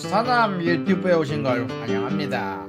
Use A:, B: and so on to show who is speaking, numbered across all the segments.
A: 사남 유튜브에 오신 걸 환영합니다.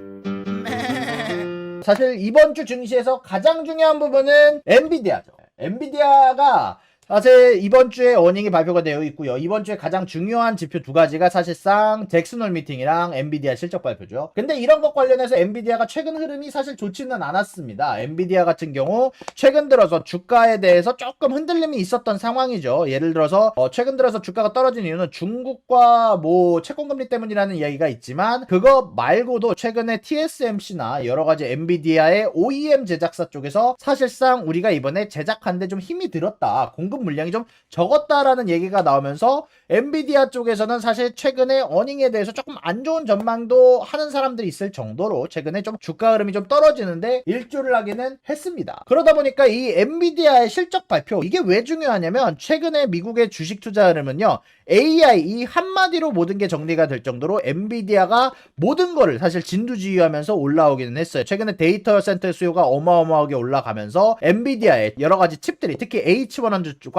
A: 사실 이번 주 증시에서 가장 중요한 부분은 엔비디아죠. 엔비디아가 사실 이번 주에 어닝이 발표가 되어 있고요. 이번 주에 가장 중요한 지표 두 가지가 사실상 잭슨홀 미팅이랑 엔비디아 실적 발표죠. 근데 이런 것 관련해서 엔비디아가 최근 흐름이 사실 좋지는 않았습니다. 엔비디아 같은 경우 최근 들어서 주가에 대해서 조금 흔들림이 있었던 상황이죠. 예를 들어서 최근 들어서 주가가 떨어진 이유는 중국과 뭐 채권금리 때문이라는 이야기가 있지만 그거 말고도 최근에 TSMC나 여러 가지 엔비디아의 OEM 제작사 쪽에서 사실상 우리가 이번에 제작하는데 좀 힘이 들었다. 공급 물량이 좀 적었다라는 얘기가 나오면서 엔비디아 쪽에서는 사실 최근에 어닝에 대해서 조금 안 좋은 전망도 하는 사람들이 있을 정도로 최근에 좀 주가 흐름이 좀 떨어지는데 일조를 하기는 했습니다. 그러다 보니까 이 엔비디아의 실적 발표, 이게 왜 중요하냐면 최근에 미국의 주식 투자 흐름은요, AI 이 한마디로 모든 게 정리가 될 정도로 엔비디아가 모든 거를 사실 진두지휘하면서 올라오기는 했어요. 최근에 데이터 센터 수요가 어마어마하게 올라가면서 엔비디아의 여러 가지 칩들이 특히 H100과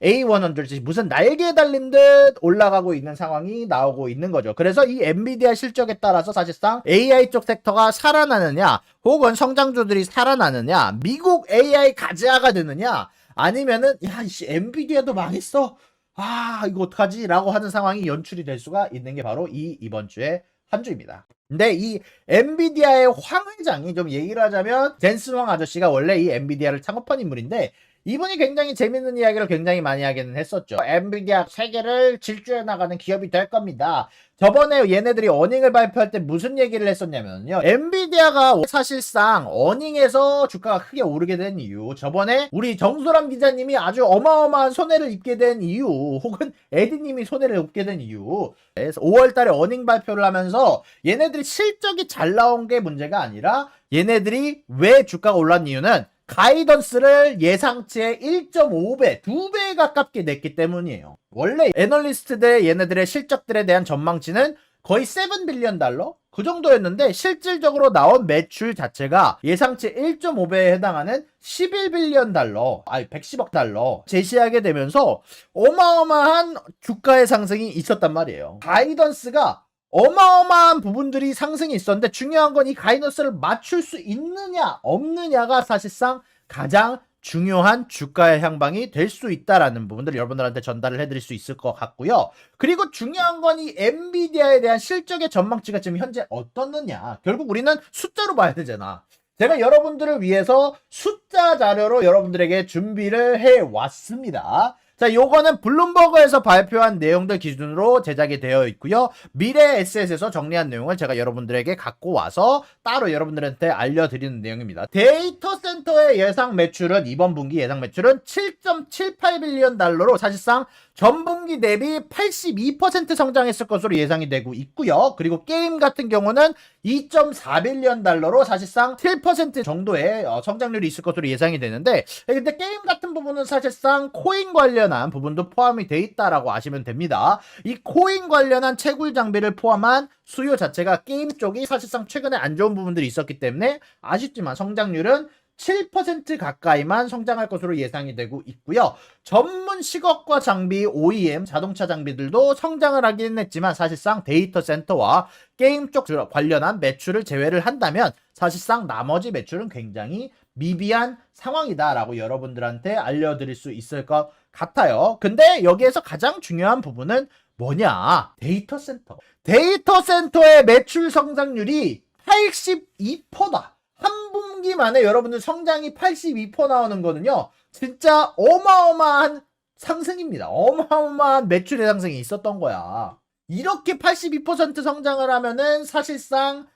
A: A100이 무슨 날개에 달린 듯 올라가고 있는 상황이 나오고 있는 거죠. 그래서 이 엔비디아 실적에 따라서 사실상 AI 쪽 섹터가 살아나느냐 혹은 성장주들이 살아나느냐, 미국 AI 가즈아가 되느냐, 아니면은 야 이씨 엔비디아도 망했어, 아 이거 어떡하지? 라고 하는 상황이 연출이 될 수가 있는 게 바로 이번 주의 한 주입니다. 근데 이 엔비디아의 황 회장이 좀 얘기를 하자면 젠슨 황 아저씨가 원래 이 엔비디아를 창업한 인물인데 이분이 굉장히 재밌는 이야기를 굉장히 많이 하기는 했었죠. 엔비디아 세계를 질주해 나가는 기업이 될 겁니다. 저번에 얘네들이 어닝을 발표할 때 무슨 얘기를 했었냐면요, 엔비디아가 사실상 어닝에서 주가가 크게 오르게 된 이유, 저번에 우리 정소람 기자님이 아주 어마어마한 손해를 입게 된 이유, 혹은 에디님이 손해를 입게 된 이유, 그래서 5월달에 어닝 발표를 하면서 얘네들이 실적이 잘 나온 게 문제가 아니라 얘네들이 왜 주가가 올랐는 이유는 가이던스를 예상치의 1.5배, 2배 가깝게 냈기 때문이에요. 원래 애널리스트들 얘네들의 실적들에 대한 전망치는 거의 7빌리언 달러? 그 정도였는데 실질적으로 나온 매출 자체가 예상치 1.5배에 해당하는 11빌리언 달러, 110억 달러 제시하게 되면서 어마어마한 주가의 상승이 있었단 말이에요. 가이던스가 어마어마한 부분들이 상승이 있었는데 중요한 건 이 가이던스를 맞출 수 있느냐 없느냐가 사실상 가장 중요한 주가의 향방이 될 수 있다라는 부분들을 여러분들한테 전달을 해드릴 수 있을 것 같고요. 그리고 중요한 건 이 엔비디아에 대한 실적의 전망치가 지금 현재 어떻느냐, 결국 우리는 숫자로 봐야 되잖아. 제가 여러분들을 위해서 숫자 자료로 여러분들에게 준비를 해왔습니다. 자, 요거는 블룸버그에서 발표한 내용들 기준으로 제작이 되어 있고요. 미래 에셋에서 정리한 내용을 제가 여러분들에게 갖고 와서 따로 여러분들한테 알려드리는 내용입니다. 데이터 센터의 예상 매출은 이번 분기 예상 매출은 7.78빌리언 달러로 사실상 전분기 대비 82% 성장했을 것으로 예상이 되고 있고요. 그리고 게임 같은 경우는 2.4빌리언 달러로 사실상 7% 정도의 성장률이 있을 것으로 예상이 되는데, 근데 게임 같은 부분은 사실상 코인 관련한 부분도 포함이 돼 있다라고 아시면 됩니다. 이 코인 관련한 채굴 장비를 포함한 수요 자체가 게임 쪽이 사실상 최근에 안 좋은 부분들이 있었기 때문에 아쉽지만 성장률은 7% 가까이만 성장할 것으로 예상이 되고 있고요. 전문 식업과 장비, OEM, 자동차 장비들도 성장을 하긴 했지만 사실상 데이터 센터와 게임 쪽 관련한 매출을 제외를 한다면 사실상 나머지 매출은 굉장히 미비한 상황이다라고 여러분들한테 알려드릴 수 있을 것 같아요. 근데 여기에서 가장 중요한 부분은 뭐냐? 데이터 센터. 데이터 센터의 매출 성장률이 82%다. 한 분기 만에 여러분들 성장이 82% 나오는 거는요, 진짜 어마어마한 상승입니다. 어마어마한 매출의 상승이 있었던 거야. 이렇게 82% 성장을 하면은 사실상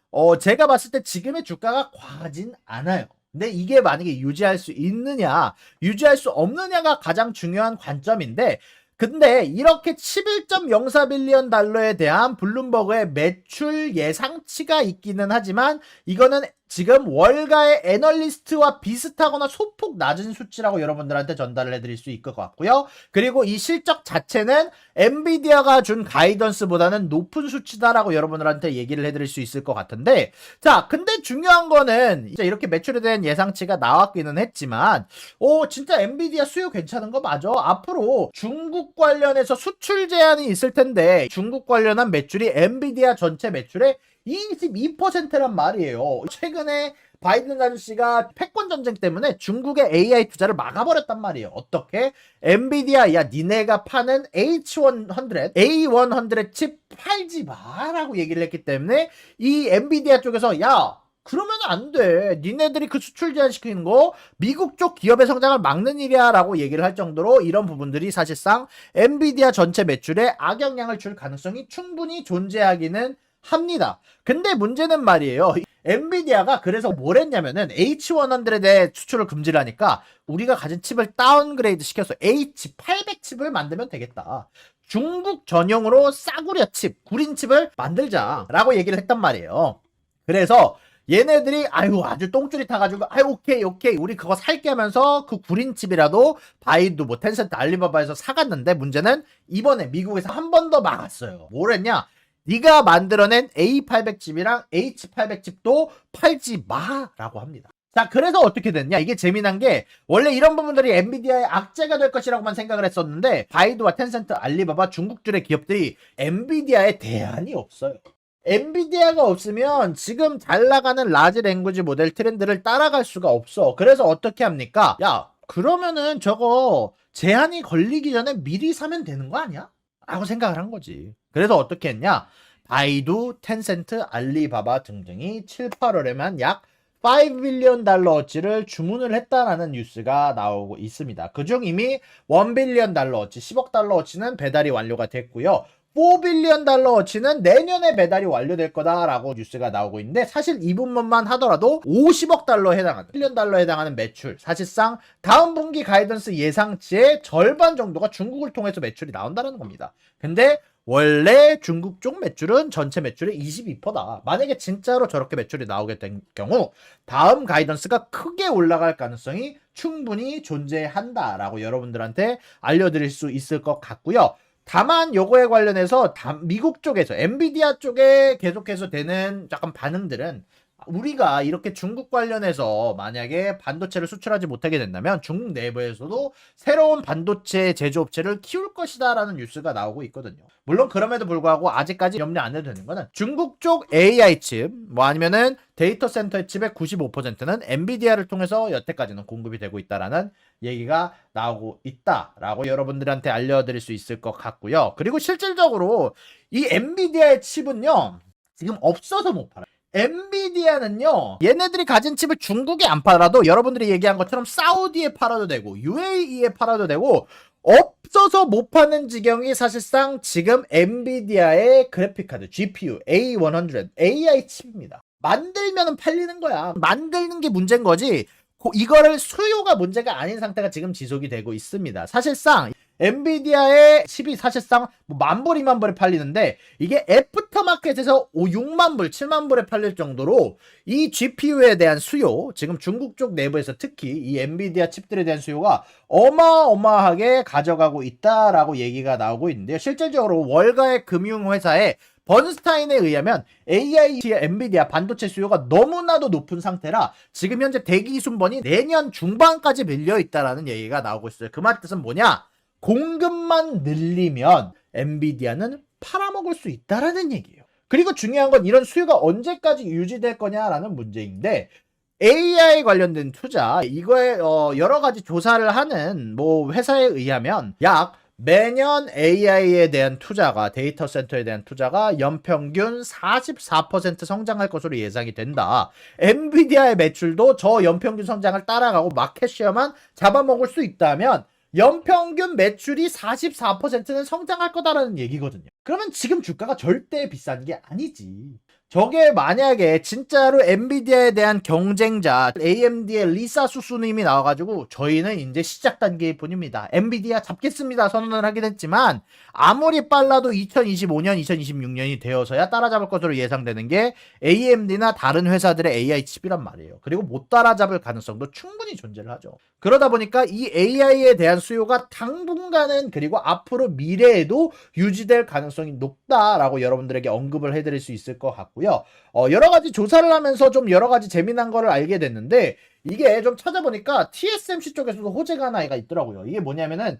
A: 제가 봤을 때 지금의 주가가 과하진 않아요. 근데 이게 만약에 유지할 수 있느냐 유지할 수 없느냐가 가장 중요한 관점인데, 근데 이렇게 11.04빌리언 달러에 대한 블룸버그의 매출 예상치가 있기는 하지만 이거는 지금 월가의 애널리스트와 비슷하거나 소폭 낮은 수치라고 여러분들한테 전달을 해드릴 수 있을 것 같고요. 그리고 이 실적 자체는 엔비디아가 준 가이던스보다는 높은 수치다라고 여러분들한테 얘기를 해드릴 수 있을 것 같은데, 자, 근데 중요한 거는 이제 이렇게 매출에 대한 예상치가 나왔기는 했지만, 진짜 엔비디아 수요 괜찮은 거 맞아. 앞으로 중국 관련해서 수출 제한이 있을 텐데 중국 관련한 매출이 엔비디아 전체 매출의 22%란 말이에요. 최근에 바이든 아저씨가 패권 전쟁 때문에 중국의 AI 투자를 막아버렸단 말이에요. 어떻게? 엔비디아, 야, 니네가 파는 H100, A100 칩 팔지 마라고 얘기를 했기 때문에 이 엔비디아 쪽에서, 야, 그러면 안 돼. 니네들이 그 수출 제한시키는 거 미국 쪽 기업의 성장을 막는 일이야 라고 얘기를 할 정도로 이런 부분들이 사실상 엔비디아 전체 매출에 악영향을 줄 가능성이 충분히 존재하기는 합니다. 근데 문제는 말이에요. 엔비디아가 그래서 뭘 했냐면은 H100의 수출을 금지를 하니까 우리가 가진 칩을 다운그레이드 시켜서 H800 칩을 만들면 되겠다. 중국 전용으로 싸구려 칩, 구린 칩을 만들자라고 얘기를 했단 말이에요. 그래서 얘네들이 아주 똥줄이 타가지고 오케이 우리 그거 살게 하면서 그 구린 칩이라도 바이두 뭐 텐센트 알리바바에서 사갔는데 문제는 이번에 미국에서 한 번 더 막았어요. 뭘 했냐? 네가 만들어낸 A800 칩이랑 H800 칩도 팔지 마라고 합니다. 자, 그래서 어떻게 됐냐? 이게 재미난 게 원래 이런 부분들이 엔비디아의 악재가 될 것이라고만 생각을 했었는데 바이두와 텐센트, 알리바바, 중국줄의 기업들이 엔비디아에 대안이 없어요. 엔비디아가 없으면 지금 잘 나가는 라지 랭귀지 모델 트렌드를 따라갈 수가 없어. 그래서 어떻게 합니까? 야, 그러면은 저거 제한이 걸리기 전에 미리 사면 되는 거 아니야? 라고 생각을 한 거지. 그래서 어떻게 했냐? 바이두, 텐센트, 알리바바 등등이 7, 8월에만 약 5빌리언 달러어치를 주문을 했다라는 뉴스가 나오고 있습니다. 그중 이미 1빌리언 달러어치, 10억 달러어치는 배달이 완료가 됐고요. 4빌리언 달러어치는 내년에 배달이 완료될 거다라고 뉴스가 나오고 있는데 사실 이 부분만 하더라도 50억 달러에 해당하는 1빌리언 달러에 해당하는 매출, 사실상 다음 분기 가이던스 예상치의 절반 정도가 중국을 통해서 매출이 나온다는 겁니다. 근데 원래 중국 쪽 매출은 전체 매출의 22%다. 만약에 진짜로 저렇게 매출이 나오게 된 경우 다음 가이던스가 크게 올라갈 가능성이 충분히 존재한다라고 여러분들한테 알려드릴 수 있을 것 같고요. 다만 요거에 관련해서 미국 쪽에서 엔비디아 쪽에 계속해서 되는 약간 반응들은 우리가 이렇게 중국 관련해서 만약에 반도체를 수출하지 못하게 된다면 중국 내부에서도 새로운 반도체 제조업체를 키울 것이다 라는 뉴스가 나오고 있거든요. 물론 그럼에도 불구하고 아직까지 염려 안 해도 되는 거는 중국 쪽 AI 칩 뭐 아니면은 데이터 센터의 칩의 95%는 엔비디아를 통해서 여태까지는 공급이 되고 있다라는 얘기가 나오고 있다라고 여러분들한테 알려드릴 수 있을 것 같고요. 그리고 실질적으로 이 엔비디아의 칩은요 지금 없어서 못 팔아요. 엔비디아는요 얘네들이 가진 칩을 중국에 안 팔아도 여러분들이 얘기한 것처럼 사우디에 팔아도 되고 UAE에 팔아도 되고 없어서 못 파는 지경이 사실상 지금 엔비디아의 그래픽카드 GPU A100 AI 칩입니다. 만들면은 팔리는 거야. 만드는 게 문제인 거지 이거를 수요가 문제가 아닌 상태가 지금 지속이 되고 있습니다. 사실상 엔비디아의 칩이 사실상 뭐 10,000불, 20,000불에 팔리는데 이게 애프터마켓에서 60,000불, 70,000불에 팔릴 정도로 이 GPU에 대한 수요, 지금 중국 쪽 내부에서 특히 이 엔비디아 칩들에 대한 수요가 어마어마하게 가져가고 있다라고 얘기가 나오고 있는데요. 실질적으로 월가의 금융회사에 번스타인에 의하면 AI 엔비디아 반도체 수요가 너무나도 높은 상태라 지금 현재 대기 순번이 내년 중반까지 밀려 있다라는 얘기가 나오고 있어요. 그 말 뜻은 뭐냐? 공급만 늘리면 엔비디아는 팔아먹을 수 있다라는 얘기예요. 그리고 중요한 건 이런 수요가 언제까지 유지될 거냐라는 문제인데 AI 관련된 투자 이거에 여러 가지 조사를 하는 뭐 회사에 의하면 약 매년 AI에 대한 투자가 데이터 센터에 대한 투자가 연평균 44% 성장할 것으로 예상이 된다. 엔비디아의 매출도 저 연평균 성장을 따라가고 마켓쉐어만 잡아먹을 수 있다면 연평균 매출이 44%는 성장할 거다라는 얘기거든요. 그러면 지금 주가가 절대 비싼 게 아니지. 저게 만약에 진짜로 엔비디아에 대한 경쟁자 AMD의 리사 수수님이 나와가지고 저희는 이제 시작 단계일 뿐입니다. 엔비디아 잡겠습니다 선언을 하긴 했지만 아무리 빨라도 2025년, 2026년이 되어서야 따라잡을 것으로 예상되는 게 AMD나 다른 회사들의 AI 칩이란 말이에요. 그리고 못 따라잡을 가능성도 충분히 존재를 하죠. 그러다 보니까 이 AI에 대한 수요가 당분간은 그리고 앞으로 미래에도 유지될 가능성이 높다라고 여러분들에게 언급을 해드릴 수 있을 것 같고요. 여러 가지 조사를 하면서 좀 여러 가지 재미난 거를 알게 됐는데 이게 좀 찾아보니까 TSMC 쪽에서도 호재가 하나 있더라고요. 이게 뭐냐면은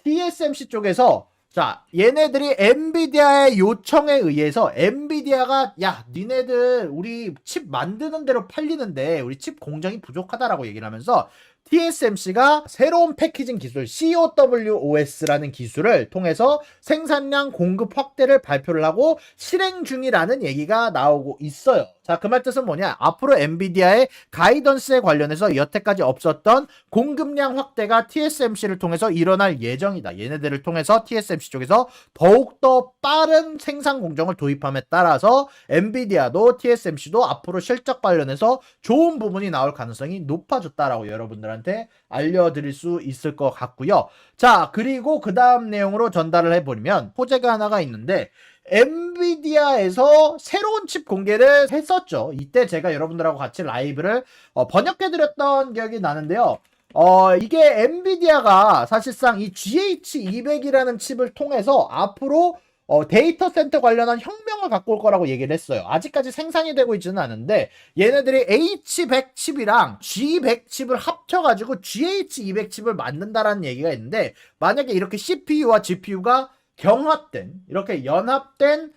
A: TSMC 쪽에서 자, 얘네들이 엔비디아의 요청에 의해서 엔비디아가 야, 니네들 우리 칩 만드는 대로 팔리는데 우리 칩 공정이 부족하다라고 얘기를 하면서 TSMC가 새로운 패키징 기술 COWOS라는 기술을 통해서 생산량 공급 확대를 발표를 하고 실행 중이라는 얘기가 나오고 있어요. 자, 그 말 뜻은 뭐냐? 앞으로 엔비디아의 가이던스에 관련해서 여태까지 없었던 공급량 확대가 TSMC를 통해서 일어날 예정이다. 얘네들을 통해서 TSMC 쪽에서 더욱더 빠른 생산 공정을 도입함에 따라서 엔비디아도 TSMC도 앞으로 실적 관련해서 좋은 부분이 나올 가능성이 높아졌다라고 여러분들한테 알려드릴 수 있을 것 같고요. 자, 그리고 그 다음 내용으로 전달을 해버리면 호재가 하나가 있는데 엔비디아에서 새로운 칩 공개를 했었죠. 이때 제가 여러분들하고 같이 라이브를 번역해드렸던 기억이 나는데요. 이게 엔비디아가 사실상 이 GH200이라는 칩을 통해서 앞으로 데이터 센터 관련한 혁명을 갖고 올 거라고 얘기를 했어요. 아직까지 생산이 되고 있지는 않은데 얘네들이 H100 칩이랑 G100 칩을 합쳐가지고 GH200 칩을 만든다라는 얘기가 있는데 만약에 이렇게 CPU와 GPU가 경합된 이렇게 연합된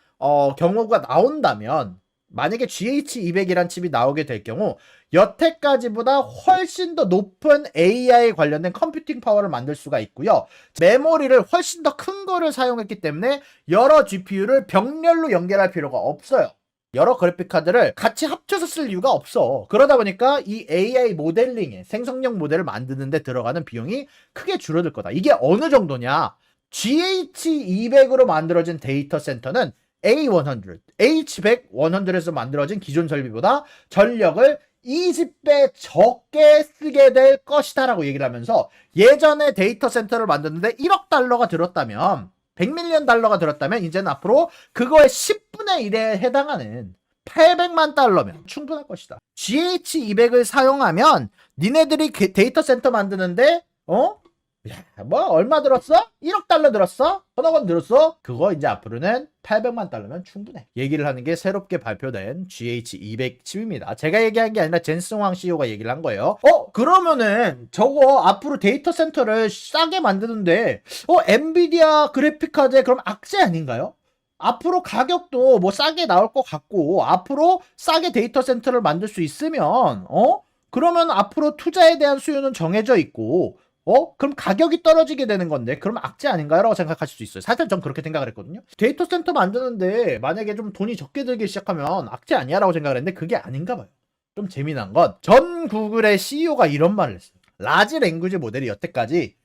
A: 경우가 나온다면 만약에 GH200이란 칩이 나오게 될 경우 여태까지보다 훨씬 더 높은 AI 관련된 컴퓨팅 파워를 만들 수가 있고요. 메모리를 훨씬 더 큰 거를 사용했기 때문에 여러 GPU를 병렬로 연결할 필요가 없어요. 여러 그래픽카드를 같이 합쳐서 쓸 이유가 없어. 그러다 보니까 이 AI 모델링에 생성형 모델을 만드는 데 들어가는 비용이 크게 줄어들 거다. 이게 어느 정도냐? GH200으로 만들어진 데이터 센터는 A100, H100, 100에서 만들어진 기존 설비보다 전력을 20배 적게 쓰게 될 것이다 라고 얘기를 하면서 예전에 데이터 센터를 만드는데 1억 달러가 들었다면 100밀리언 달러가 들었다면 이제는 앞으로 그거의 10분의 1에 해당하는 800만 달러면 충분할 것이다. GH200을 사용하면 니네들이 데이터 센터 만드는데 야, 뭐 얼마 들었어? 1억 달러 들었어? 1억 원 들었어? 그거 이제 앞으로는 800만 달러면 충분해. 얘기를 하는 게 새롭게 발표된 GH200 칩입니다. 제가 얘기한 게 아니라 젠슨황 CEO가 얘기를 한 거예요. 그러면은 저거 앞으로 데이터 센터를 싸게 만드는데 엔비디아 그래픽 카드에 그럼 악재 아닌가요? 앞으로 가격도 뭐 싸게 나올 것 같고 앞으로 싸게 데이터 센터를 만들 수 있으면 그러면 앞으로 투자에 대한 수요는 정해져 있고 그럼 가격이 떨어지게 되는 건데 그럼 악재 아닌가요? 라고 생각하실 수 있어요. 사실 전 그렇게 생각을 했거든요. 데이터 센터 만드는데 만약에 좀 돈이 적게 들기 시작하면 악재 아니야? 라고 생각을 했는데 그게 아닌가 봐요. 좀 재미난 건 전 구글의 CEO가 이런 말을 했어요. 라지 랭귀지 모델이 여태까지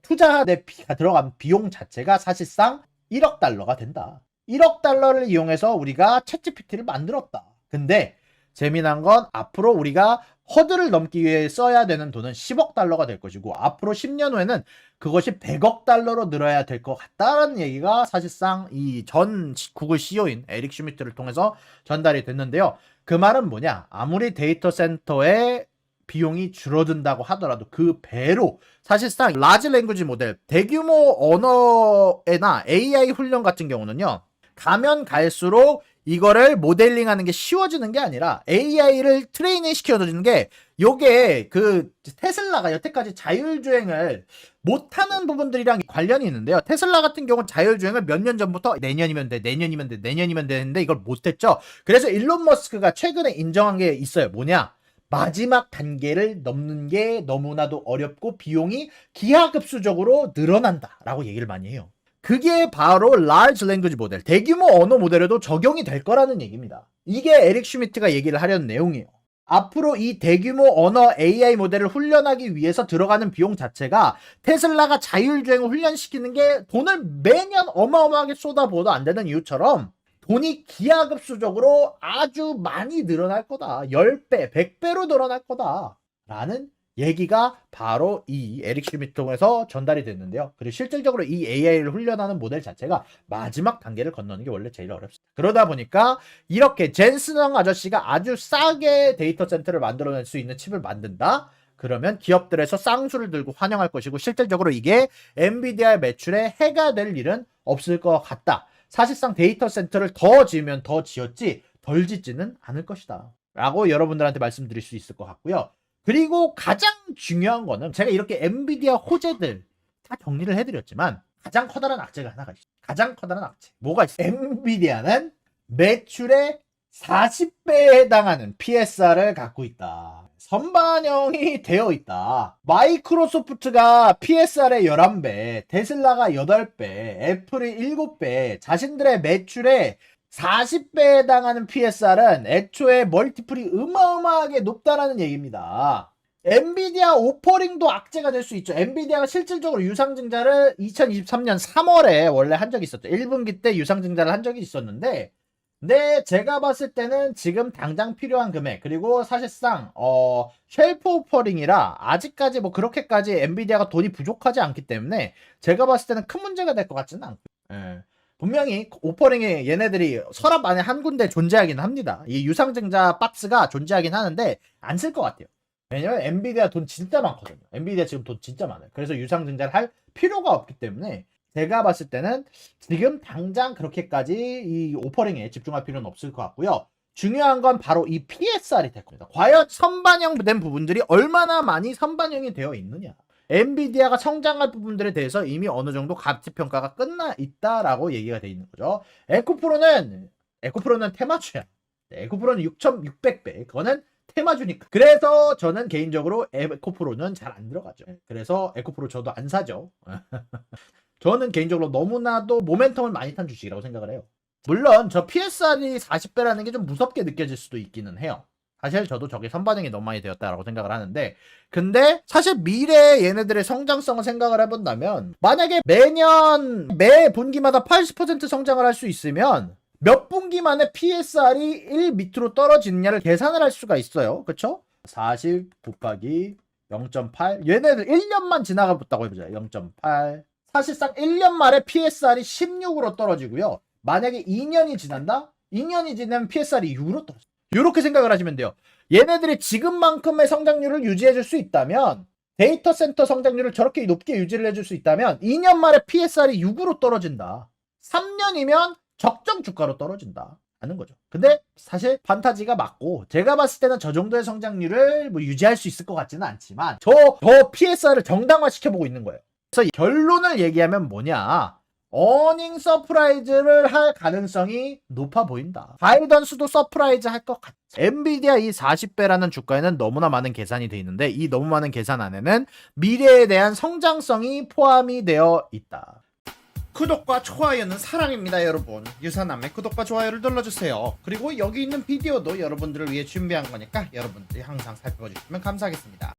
A: 투자에 들어간 비용 자체가 사실상 1억 달러가 된다. 1억 달러를 이용해서 우리가 챗GPT를 만들었다. 근데 재미난 건 앞으로 우리가 허들을 넘기 위해 써야 되는 돈은 10억 달러가 될 것이고 앞으로 10년 후에는 그것이 100억 달러로 늘어야 될 것 같다라는 얘기가 사실상 이 전 구글 CEO인 에릭 슈미트를 통해서 전달이 됐는데요. 그 말은 뭐냐? 아무리 데이터 센터의 비용이 줄어든다고 하더라도 그 배로 사실상 라지 랭귀지 모델, 대규모 언어나 AI 훈련 같은 경우는요. 가면 갈수록 이거를 모델링하는 게 쉬워지는 게 아니라 AI를 트레이닝 시켜주는 게 요게 그 테슬라가 여태까지 자율주행을 못하는 부분들이랑 관련이 있는데요. 테슬라 같은 경우는 자율주행을 몇 년 전부터 내년이면 돼, 내년이면 돼, 내년이면 되는데 이걸 못했죠. 그래서 일론 머스크가 최근에 인정한 게 있어요. 뭐냐? 마지막 단계를 넘는 게 너무나도 어렵고 비용이 기하급수적으로 늘어난다 라고 얘기를 많이 해요. 그게 바로 large language 모델, 대규모 언어 모델에도 적용이 될 거라는 얘기입니다. 이게 에릭 슈미트가 얘기를 하려는 내용이에요. 앞으로 이 대규모 언어 AI 모델을 훈련하기 위해서 들어가는 비용 자체가 테슬라가 자율주행을 훈련시키는 게 돈을 매년 어마어마하게 쏟아부어도 안 되는 이유처럼 돈이 기하급수적으로 아주 많이 늘어날 거다. 10배, 100배로 늘어날 거다. 라는 얘기가 바로 이 에릭 슈미트 통해서 전달이 됐는데요. 그리고 실질적으로 이 AI를 훈련하는 모델 자체가 마지막 단계를 건너는 게 원래 제일 어렵습니다. 그러다 보니까 이렇게 젠슨왕 아저씨가 아주 싸게 데이터 센터를 만들어낼 수 있는 칩을 만든다? 그러면 기업들에서 쌍수를 들고 환영할 것이고 실질적으로 이게 엔비디아의 매출에 해가 될 일은 없을 것 같다. 사실상 데이터 센터를 더 지으면 더 지었지 덜 짓지는 않을 것이다. 라고 여러분들한테 말씀드릴 수 있을 것 같고요. 그리고 가장 중요한 거는 제가 이렇게 엔비디아 호재들 다 정리를 해드렸지만 가장 커다란 악재가 하나가 있어요. 가장 커다란 악재. 뭐가 있어요? 엔비디아는 매출의 40배에 해당하는 PSR을 갖고 있다. 선반영이 되어 있다. 마이크로소프트가 PSR의 11배, 테슬라가 8배, 애플이 7배, 자신들의 매출의 40배에 해당하는 PSR은 애초에 멀티플이 어마어마하게 높다라는 얘기입니다. 엔비디아 오퍼링도 악재가 될 수 있죠. 엔비디아가 실질적으로 유상증자를 2023년 3월에 원래 한 적이 있었죠. 1분기 때 유상증자를 한 적이 있었는데 근데 제가 봤을 때는 지금 당장 필요한 금액 그리고 사실상 쉘프 오퍼링이라 아직까지 뭐 그렇게까지 엔비디아가 돈이 부족하지 않기 때문에 제가 봤을 때는 큰 문제가 될 것 같지는 않고요. 예. 분명히 오퍼링에 얘네들이 서랍 안에 한 군데 존재하긴 합니다. 이 유상증자 박스가 존재하긴 하는데 안 쓸 것 같아요. 왜냐면 엔비디아 돈 진짜 많거든요. 엔비디아 지금 돈 진짜 많아요. 그래서 유상증자를 할 필요가 없기 때문에 제가 봤을 때는 지금 당장 그렇게까지 이 오퍼링에 집중할 필요는 없을 것 같고요. 중요한 건 바로 이 PSR이 될 겁니다. 과연 선반영된 부분들이 얼마나 많이 선반영이 되어 있느냐. 엔비디아가 성장할 부분들에 대해서 이미 어느 정도 가치평가가 끝나 있다라고 얘기가 돼 있는 거죠. 에코프로는 테마주야. 에코프로는 6,600배. 그거는 테마주니까. 그래서 저는 개인적으로 에코프로는 잘 안 들어가죠. 그래서 에코프로 저도 안 사죠. 저는 개인적으로 너무나도 모멘텀을 많이 탄 주식이라고 생각을 해요. 물론 저 PSR이 40배라는 게 좀 무섭게 느껴질 수도 있기는 해요. 사실 저도 저게 선반영이 너무 많이 되었다라고 생각을 하는데 근데 사실 미래의 얘네들의 성장성을 생각을 해본다면 만약에 매년 매 분기마다 80% 성장을 할 수 있으면 몇 분기 만에 PSR이 1 밑으로 떨어지느냐를 계산을 할 수가 있어요. 그쵸? 40 곱하기 0.8 얘네들 1년만 지나가 봤다고 해보자. 0.8 사실상 1년 만에 PSR이 16으로 떨어지고요. 만약에 2년이 지난다? 2년이 지나면 PSR이 6으로 떨어져. 이렇게 생각을 하시면 돼요. 얘네들이 지금만큼의 성장률을 유지해줄 수 있다면 데이터 센터 성장률을 저렇게 높게 유지를 해줄 수 있다면 2년 만에 PSR이 6으로 떨어진다. 3년이면 적정 주가로 떨어진다. 하는 거죠. 근데 사실 판타지가 맞고 제가 봤을 때는 저 정도의 성장률을 뭐 유지할 수 있을 것 같지는 않지만 저 PSR을 정당화시켜보고 있는 거예요. 그래서 결론을 얘기하면 뭐냐. 어닝 서프라이즈를 할 가능성이 높아 보인다. 가이던스도 서프라이즈 할 것 같아. 엔비디아 이 40배라는 주가에는 너무나 많은 계산이 되어 있는데 이 너무 많은 계산 안에는 미래에 대한 성장성이 포함이 되어 있다. 구독과 좋아요는 사랑입니다, 여러분. 유사남의 구독과 좋아요를 눌러주세요. 그리고 여기 있는 비디오도 여러분들을 위해 준비한 거니까 여러분들이 항상 살펴봐 주시면 감사하겠습니다.